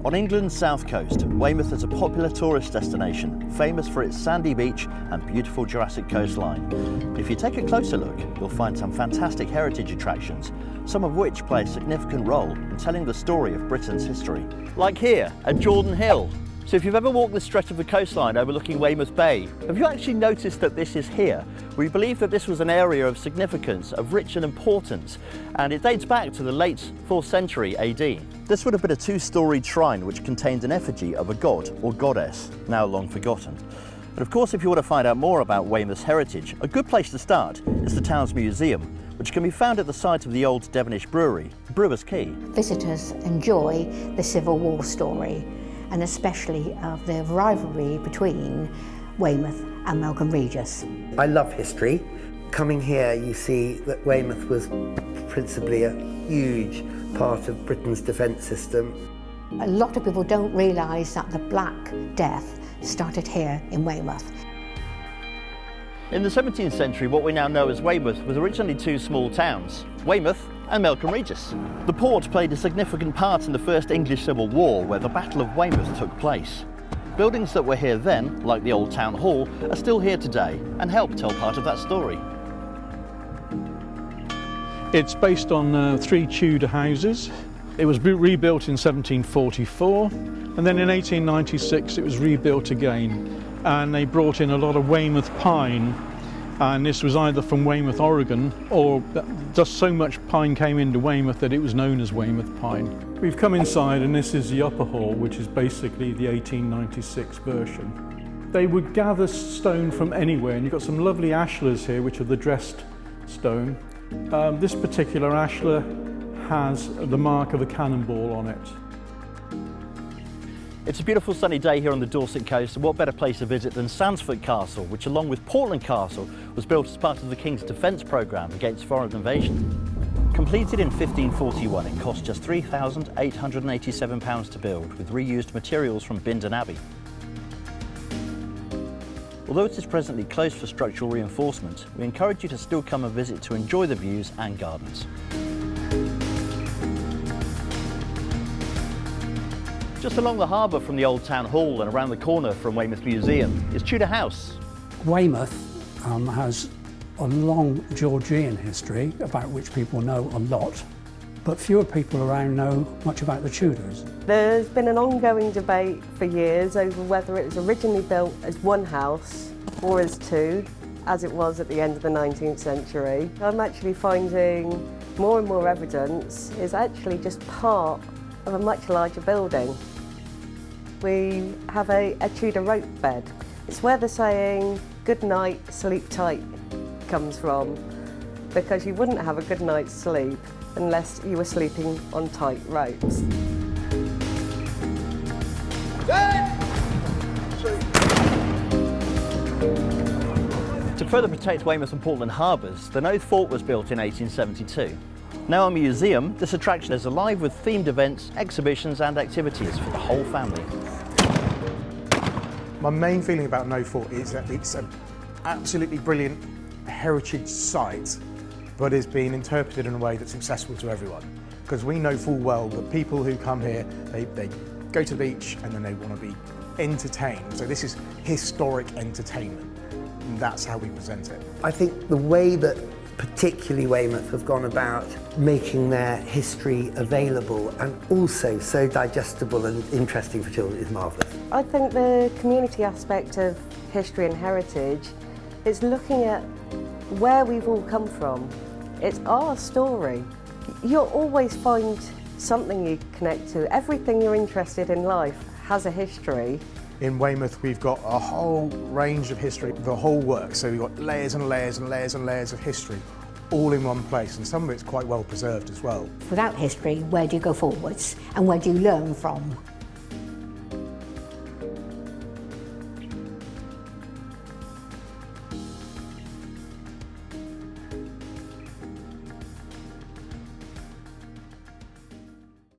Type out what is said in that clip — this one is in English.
On England's south coast, Weymouth is a popular tourist destination, famous for its sandy beach and beautiful Jurassic coastline. But if you take a closer look, you'll find some fantastic heritage attractions, some of which play a significant role in telling the story of Britain's history. Like here, at Jordan Hill. So if you've ever walked this stretch of the coastline overlooking Weymouth Bay, have you actually noticed that this is here? We believe that this was an area of significance, of rich and importance, and it dates back to the late 4th century AD. This would have been a two-storied shrine which contained an effigy of a god or goddess, now long forgotten. But of course, if you want to find out more about Weymouth's heritage, a good place to start is the town's museum, which can be found at the site of the old Devonish brewery, Brewer's Quay. Visitors enjoy the Civil War story, and especially of the rivalry between Weymouth and Melcombe Regis. I love history. Coming here, you see that Weymouth was principally a huge part of Britain's defence system. A lot of people don't realise that the Black Death started here in Weymouth. In the 17th century, what we now know as Weymouth was originally two small towns, Weymouth and Melcombe Regis. The port played a significant part in the First English Civil War, where the Battle of Weymouth took place. Buildings that were here then, like the old town hall, are still here today and help tell part of that story. It's based on 3 Tudor houses. It was rebuilt in 1744, and then in 1896 it was rebuilt again, and they brought in a lot of Weymouth pine, and this was either from Weymouth, Oregon, or just so much pine came into Weymouth that it was known as Weymouth pine. We've come inside, and this is the upper hall, which is basically the 1896 version. They would gather stone from anywhere, and you've got some lovely ashlars here, which are the dressed stone. This particular ashlar has the mark of a cannonball on it. It's a beautiful sunny day here on the Dorset coast, and what better place to visit than Sandsford Castle, which along with Portland Castle was built as part of the King's Defence Programme against foreign invasion. Completed in 1541, it cost just £3,887 to build, with reused materials from Bindon Abbey. Although it is presently closed for structural reinforcement, we encourage you to still come and visit to enjoy the views and gardens. Just along the harbour from the old town hall and around the corner from Weymouth Museum is Tudor House. Weymouth has a long Georgian history about which people know a lot, but fewer people around know much about the Tudors. There's been an ongoing debate for years over whether it was originally built as one house or as two, as it was at the end of the 19th century. I'm actually finding more and more evidence is actually just part of a much larger building. We have a Tudor rope bed. It's where the saying, "good night, sleep tight," comes from, because you wouldn't have a good night's sleep unless you were sleeping on tight ropes. To further protect Weymouth and Portland harbours, the Nothe Fort was built in 1872. Now a museum, this attraction is alive with themed events, exhibitions and activities for the whole family. My main feeling about Nothe Fort is that it's an absolutely brilliant heritage site, but is being interpreted in a way that's accessible to everyone. Because we know full well that people who come here, they go to the beach and then they want to be entertained. So this is historic entertainment, and that's how we present it. I think the way that particularly Weymouth have gone about making their history available and also so digestible and interesting for children is marvellous. I think the community aspect of history and heritage is looking at where we've all come from. It's our story. You'll always find something you connect to. Everything you're interested in life has a history. In Weymouth, we've got a whole range of history, the whole works. So we've got layers and layers and layers and layers of history, all in one place, and some of it's quite well preserved as well. Without history, where do you go forwards and where do you learn from?